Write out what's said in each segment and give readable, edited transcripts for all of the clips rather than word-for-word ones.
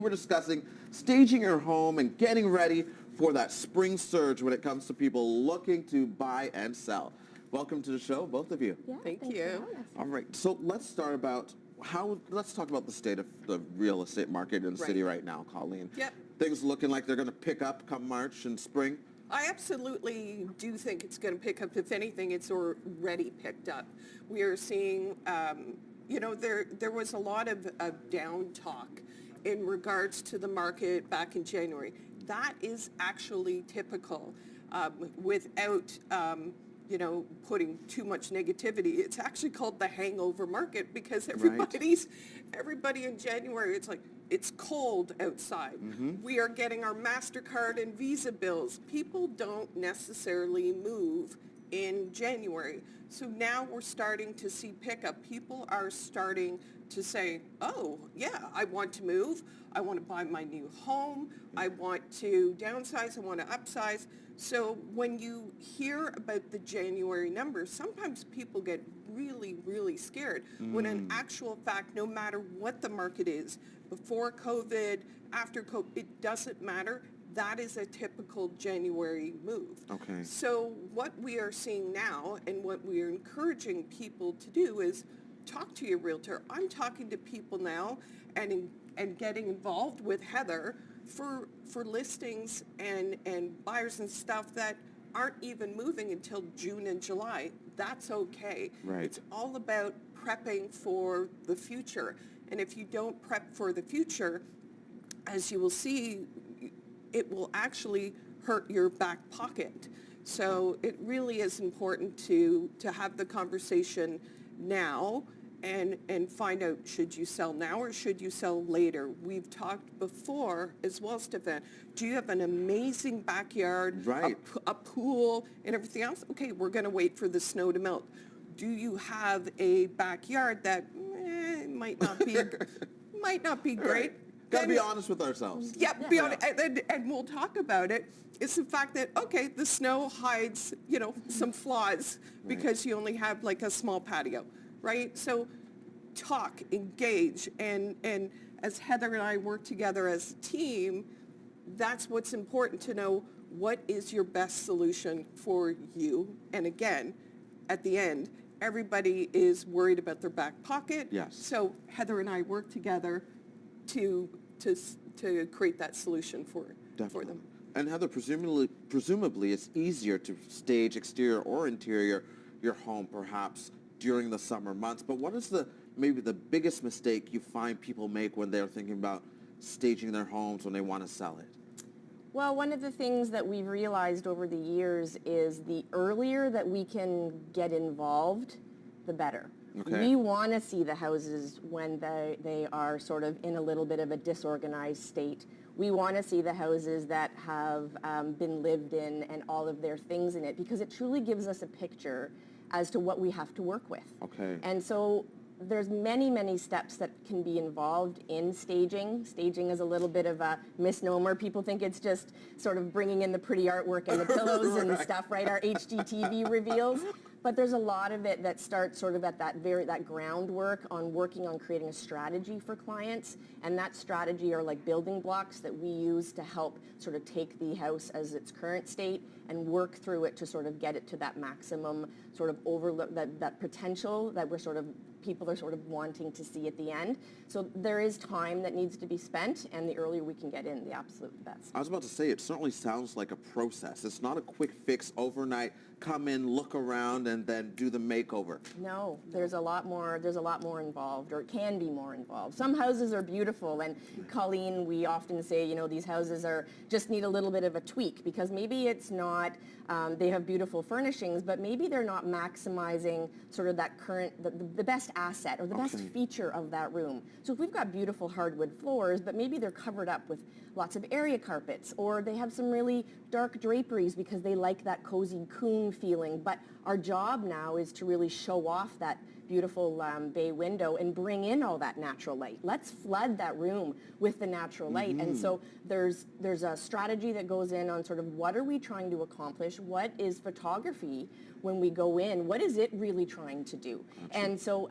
We're discussing staging your home and getting ready for that spring surge when it comes to people looking to buy and sell. Welcome to the show, both of you. Yeah, Thank you. All right, so let's talk about the state of the real estate market in the city right now, Colleen. Yep. Things looking like they're going to pick up come March and spring. I absolutely do think it's going to pick up. If anything, it's already picked up. We are seeing, there was a lot of down talk in regards to the market back in January. That is actually typical without, putting too much negativity. It's actually called the hangover market because everybody in January, it's like, it's cold outside. Mm-hmm. We are getting our MasterCard and Visa bills. People don't necessarily move in January. So now we're starting to see pickup. People are starting to say, oh, yeah, I want to move. I want to buy my new home. I want to downsize. I want to upsize. So when you hear about the January numbers, sometimes people get really, really scared. When in actual fact, no matter what the market is, before COVID, after COVID, it doesn't matter. That is a typical January move. Okay. So what we are seeing now and what we are encouraging people to do is talk to your realtor. I'm talking to people now and getting involved with Heather for listings and buyers and stuff that aren't even moving until June and July. That's okay. Right. It's all about prepping for the future. And if you don't prep for the future, as you will see, it will actually hurt your back pocket. So it really is important to have the conversation now and find out, should you sell now or should you sell later? We've talked before as well, Stefan. Do you have an amazing backyard, right, a pool and everything else? Okay, we're going to wait for the snow to melt. Do you have a backyard that might not be great? Right. Got to be honest with ourselves. Yeah, be honest, and we'll talk about it. It's the fact that, okay, the snow hides, some flaws because you only have like a small patio, right? So talk, engage, and as Heather and I work together as a team, that's what's important to know. What is your best solution for you? And again, at the end, everybody is worried about their back pocket. Yes. So Heather and I work together to create that solution for them. And Heather, presumably it's easier to stage exterior or interior your home perhaps during the summer months. But what is maybe the biggest mistake you find people make when they're thinking about staging their homes when they want to sell it? Well, one of the things that we've realized over the years is the earlier that we can get involved, the better. Okay. We want to see the houses when they are sort of in a little bit of a disorganized state. We want to see the houses that have been lived in and all of their things in it, because it truly gives us a picture as to what we have to work with. Okay. And so there's many, many steps that can be involved in staging. Staging is a little bit of a misnomer. People think it's just sort of bringing in the pretty artwork and the pillows and stuff, right? Our HGTV reveals. But there's a lot of it that starts sort of at that groundwork on working on creating a strategy for clients. And that strategy are like building blocks that we use to help sort of take the house as its current state and work through it to sort of get it to that maximum sort of overlook, that potential that people are sort of wanting to see at the end. So there is time that needs to be spent, and the earlier we can get in, the absolute best. I was about to say, it certainly sounds like a process. It's not a quick fix overnight, come in, look around, and then do the makeover. No, there's a lot more involved, or it can be more involved. Some houses are beautiful, and Colleen, we often say, these houses just need a little bit of a tweak, because maybe it's not, they have beautiful furnishings, but maybe they're not maximizing sort of that the best asset or the best feature of that room. So if we've got beautiful hardwood floors, but maybe they're covered up with lots of area carpets, or they have some really dark draperies because they like that cozy coon feeling. But our job now is to really show off that beautiful bay window and bring in all that natural light. Let's flood that room with the natural light. And so there's a strategy that goes in on sort of what are we trying to accomplish? What is photography when we go in? What is it really trying to do? And so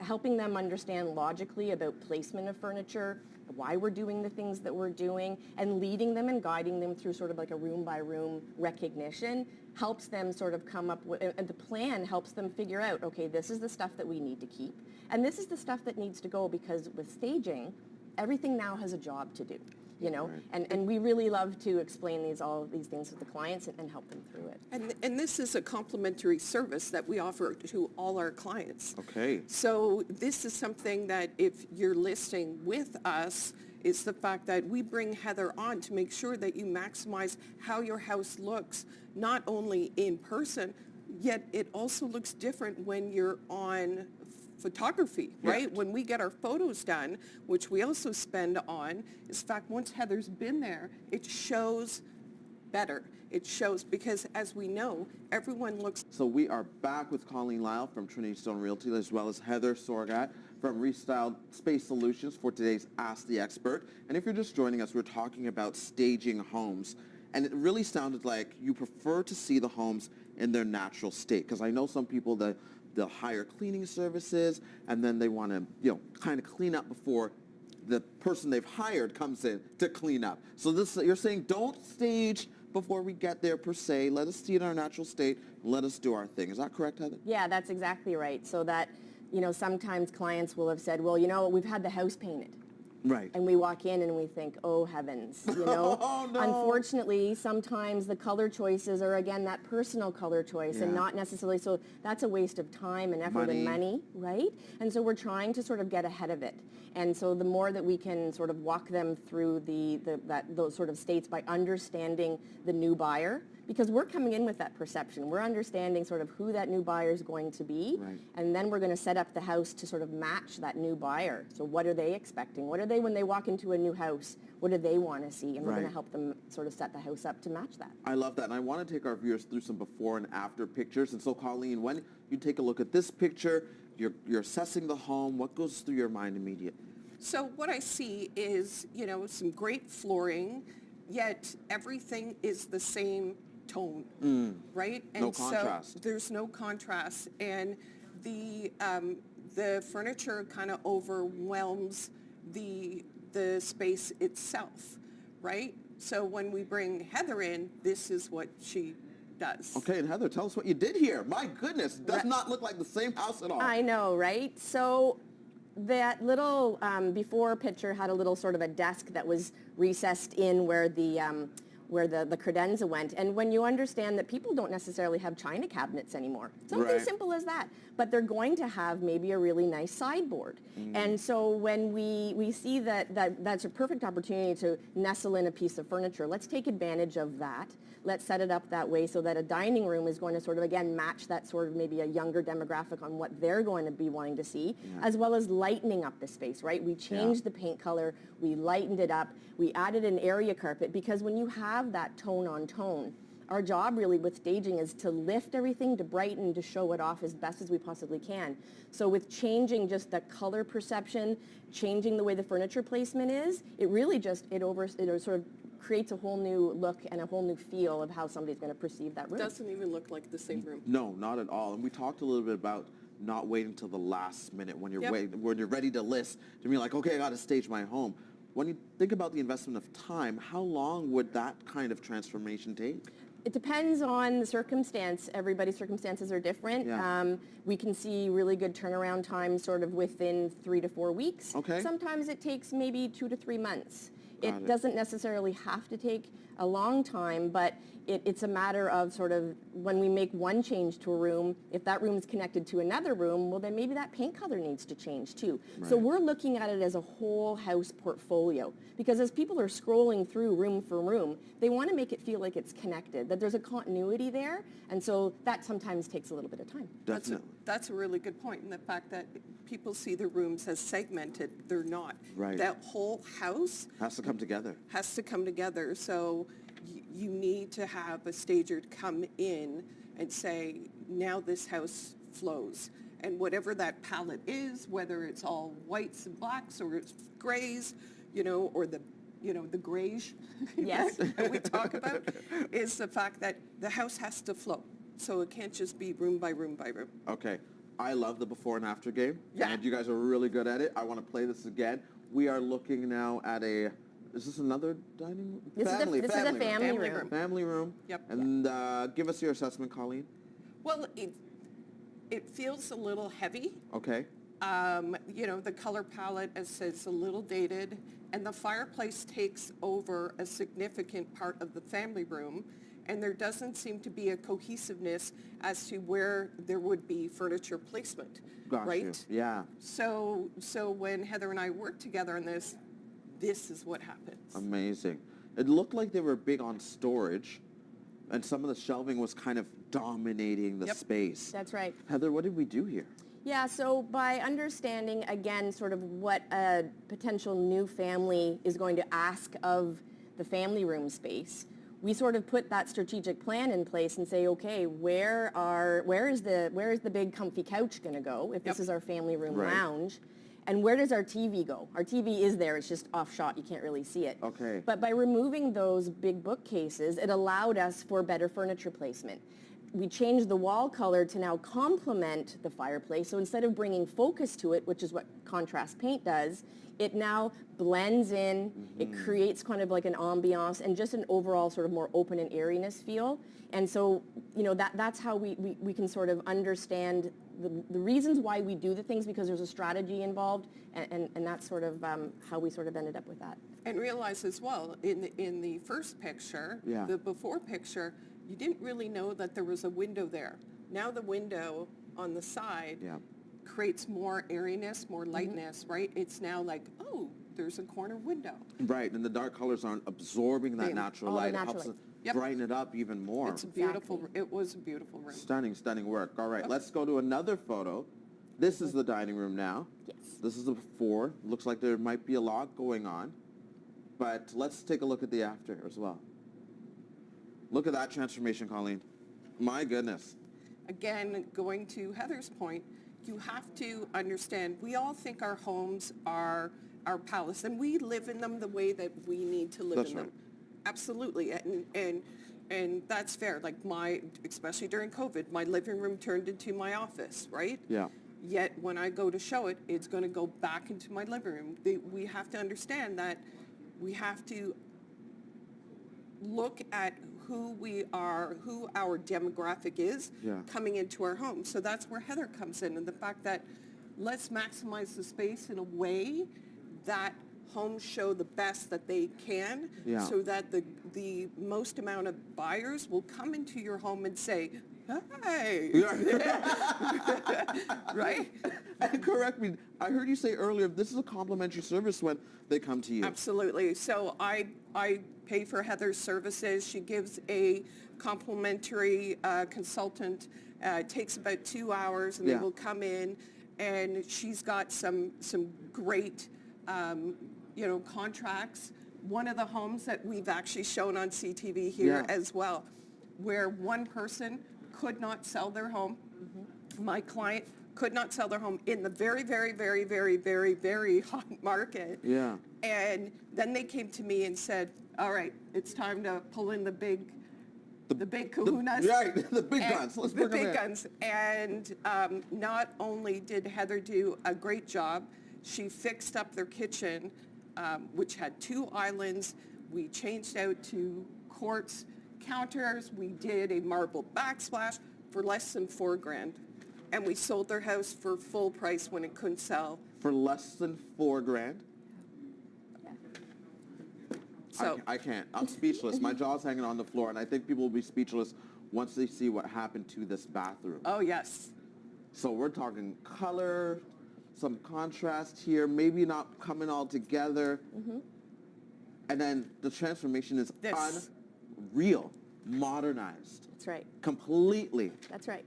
helping them understand logically about placement of furniture, why we're doing the things that we're doing, and leading them and guiding them through sort of like a room by room recognition helps them sort of come up with, and the plan helps them figure out, okay, this is the stuff that we need to keep, and this is the stuff that needs to go, because with staging, everything now has a job to do. You know, and we really love to explain all of these things with the clients and help them through it. And this is a complimentary service that we offer to all our clients. Okay. So this is something that if you're listing with us, is the fact that we bring Heather on to make sure that you maximize how your house looks, not only in person, yet it also looks different when you're on photography, right? Yeah. When we get our photos done, which we also spend on, is in fact, once Heather's been there, it shows better. It shows, because as we know, everyone looks. So we are back with Colleen Lyle from Trinity Stone Realty, as well as Heather Sorgat from Restyled Space Solutions for today's Ask the Expert. And if you're just joining us, we're talking about staging homes. And it really sounded like you prefer to see the homes in their natural state, because I know some people that they'll hire cleaning services, and then they want to, kind of clean up before the person they've hired comes in to clean up. So this, you're saying, don't stage before we get there per se. Let us see it in our natural state. Let us do our thing. Is that correct, Heather? Yeah, that's exactly right. So that, sometimes clients will have said, well, we've had the house painted. Right. And we walk in and we think, oh heavens, Oh, no. Unfortunately, sometimes the color choices are, again, that personal color choice and not necessarily, so that's a waste of time and effort and money, right? And so we're trying to sort of get ahead of it. And so the more that we can sort of walk them through those sort of states by understanding the new buyer, because we're coming in with that perception. We're understanding sort of who that new buyer is going to be, and then we're going to set up the house to sort of match that new buyer. So what are they expecting? What are they, when they walk into a new house, what do they want to see? And we're going to help them sort of set the house up to match that. I love that, and I want to take our viewers through some before and after pictures. And so, Colleen, when you take a look at this picture, you're assessing the home, what goes through your mind immediately? So what I see is, some great flooring, yet everything is the same tone, right? And no contrast. so there's no contrast, and the furniture kind of overwhelms the space itself, right? So when we bring Heather in, this is what she does. Okay, and Heather, tell us what you did here. My goodness, does not look like the same house at all. I know, right? So that little before picture had a little sort of a desk that was recessed in where the credenza went. And when you understand that people don't necessarily have china cabinets anymore, something simple as that, but they're going to have maybe a really nice sideboard. And so when we see that's a perfect opportunity to nestle in a piece of furniture, let's take advantage of that. Let's set it up that way so that a dining room is going to sort of, again, match that sort of maybe a younger demographic on what they're going to be wanting to see, as well as lightening up the space, right? We changed the paint color, we lightened it up, we added an area carpet, because when you have that tone on tone, our job really with staging is to lift everything, to brighten, to show it off as best as we possibly can. So with changing just the color perception, changing the way the furniture placement is, it really just, it sort of creates a whole new look and a whole new feel of how somebody's going to perceive that room. It doesn't even look like the same room. No, not at all. And we talked a little bit about not waiting until the last minute when you're when you're ready to list to be like, okay, I got to stage my home. When you think about the investment of time, how long would that kind of transformation take? It depends on the circumstance. Everybody's circumstances are different. We can see really good turnaround time sort of within 3 to 4 weeks. Okay. Sometimes it takes maybe 2 to 3 months. It doesn't necessarily have to take a long time, but it's a matter of sort of when we make one change to a room, if that room is connected to another room, well then maybe that paint color needs to change too. So we're looking at it as a whole house portfolio, because as people are scrolling through room for room, they want to make it feel like it's connected, that there's a continuity there, and so that sometimes takes a little bit of time. Definitely. That's a really good point, and the fact that people see the rooms as segmented, they're not. Right. That whole house Has to come together. has to come together, so you need to have a stager come in and say, now this house flows. And whatever that palette is, whether it's all whites and blacks or it's grays, or the grayish Yes. that we talk about, is the fact that the house has to flow. So it can't just be room by room by room. Okay. I love the before and after game. Yeah. And you guys are really good at it. I want to play this again. we are looking now at a, is this another dining room? This is a family Family room. room. Family room. Yep. And give us your assessment, Colleen. Well, it feels a little heavy. Okay. You know, the color palette is a little dated, and the fireplace takes over a significant part of the family room, and there doesn't seem to be a cohesiveness as to where there would be furniture placement, Got right? you. Yeah. So when Heather and I worked together on this is what happens. Amazing. It looked like they were big on storage, and some of the shelving was kind of dominating the Yep. space. That's right. Heather, what did we do here? Yeah, so by understanding, again, sort of what a potential new family is going to ask of the family room space, we sort of put that strategic plan in place and say, okay, where is the big comfy couch going to go if this Yep. is our family room Right. lounge? And where does our TV go? Our TV is there, it's just off shot, you can't really see it. Okay. But by removing those big bookcases, it allowed us for better furniture placement. We changed the wall color to now complement the fireplace. So instead of bringing focus to it, which is what contrast paint does, it now blends in, it creates kind of like an ambiance and just an overall sort of more open and airiness feel. And so, you know, that's how we can sort of understand the reasons why we do the things, because there's a strategy involved, and that's sort of how we sort of ended up with that. And realize as well, in the first picture, Yeah. the before picture, you didn't really know that there was a window there. Now the window on the side Yeah. creates more airiness, more lightness, right? It's now like, oh, there's a corner window. Right, and the dark colors aren't absorbing that They- natural all the light. It natural helps light. it Yep. brighten it up even more. It's a beautiful, Exactly. it was a beautiful room. Stunning, stunning work. All right, let's go to another photo. This is the dining room now. Yes. This is the before. Looks like there might be a lot going on. But let's take a look at the after as well. Look at that transformation, Colleen. My goodness. Again, going to Heather's point, you have to understand, we all think our homes are our palace, and we live in them the way that we need to live That's in right. them. Absolutely, and that's fair. Like especially during COVID, my living room turned into my office, right? Yeah. Yet when I go to show it, it's going to go back into my living room. We have to understand that we have to look at who we are, who our demographic is Yeah. coming into our home. So that's where Heather comes in, and the fact that let's maximize the space in a way that homes show the best that they can, Yeah. so that the most amount of buyers will come into your home and say, hey, right? And correct me, I heard you say earlier, this is a complimentary service when they come to you. Absolutely. So I pay for Heather's services. She gives a complimentary consultant. It takes about 2 hours, and Yeah. they will come in, and she's got some great contracts. One of the homes that we've actually shown on CTV here Yeah. as well, where one person could not sell their home. My client could not sell their home in the very, very, very, very, very, very hot market. Yeah. And then they came to me and said, all right, it's time to pull in the big kahunas. Right, the big And guns. Let's the bring them big in. guns. And not only did Heather do a great job, she fixed up their kitchen, which had 2 islands. We changed out to quartz counters. We did a marble backsplash for less than $4,000. And we sold their house for full price when it couldn't sell. For less than $4,000? So I can't. I'm speechless. My jaw's hanging on the floor, and I think people will be speechless once they see what happened to this bathroom. oh yes. So we're talking color, some contrast here, maybe not coming all together. And then the transformation is This. unreal, modernized, That's right. completely. That's right.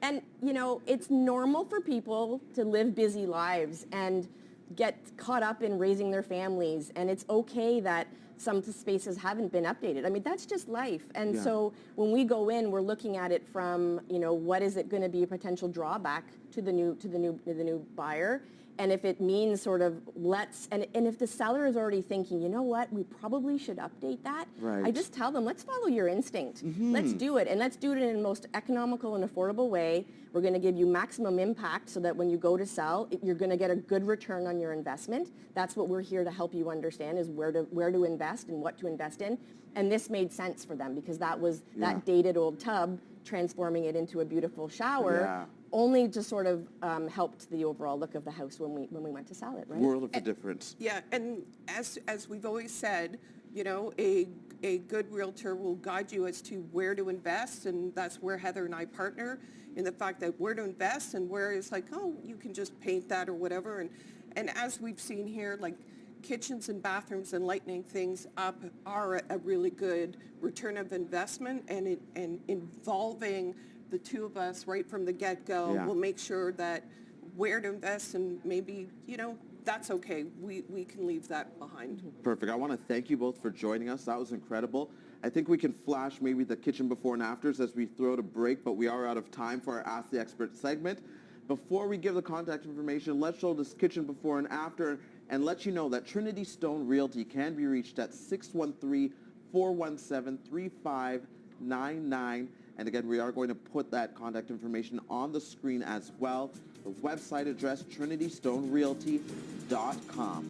And, you know, it's normal for people to live busy lives and get caught up in raising their families, and it's okay that some spaces haven't been updated. I mean, that's just life. And Yeah. so when we go in, we're looking at it from, you know, what is it going to be a potential drawback to the new buyer, And if it means sort of and if the seller is already thinking, you know what, we probably should update that, Right. I just tell them, let's follow your instinct. Let's do it, and let's do it in the most economical and affordable way. We're going to give you maximum impact so that when you go to sell, you're going to get a good return on your investment. That's what we're here to help you understand, is where to invest and what to invest in. And this made sense for them because that was that dated old tub, transforming it into a beautiful shower. Yeah. Only just sort of helped the overall look of the house when we went to sell it, right? World of a difference. Yeah, and as we've always said, you know, a good realtor will guide you as to where to invest, and that's where Heather and I partner, in the fact that where to invest and where it's like, oh, you can just paint that or whatever. And as we've seen here, like kitchens and bathrooms and lightening things up are a really good return of investment, and involving the two of us right from the get-go will make sure that where to invest, and maybe, you know, that's okay. We can leave that behind. Perfect. I want to thank you both for joining us. That was incredible. I think we can flash maybe the kitchen before and afters as we throw to break, but we are out of time for our Ask the Expert segment. Before we give the contact information, let's show this kitchen before and after and let you know that Trinity Stone Realty can be reached at 613-417-3599. And again, we are going to put that contact information on the screen as well. The website address, trinitystonerealty.com.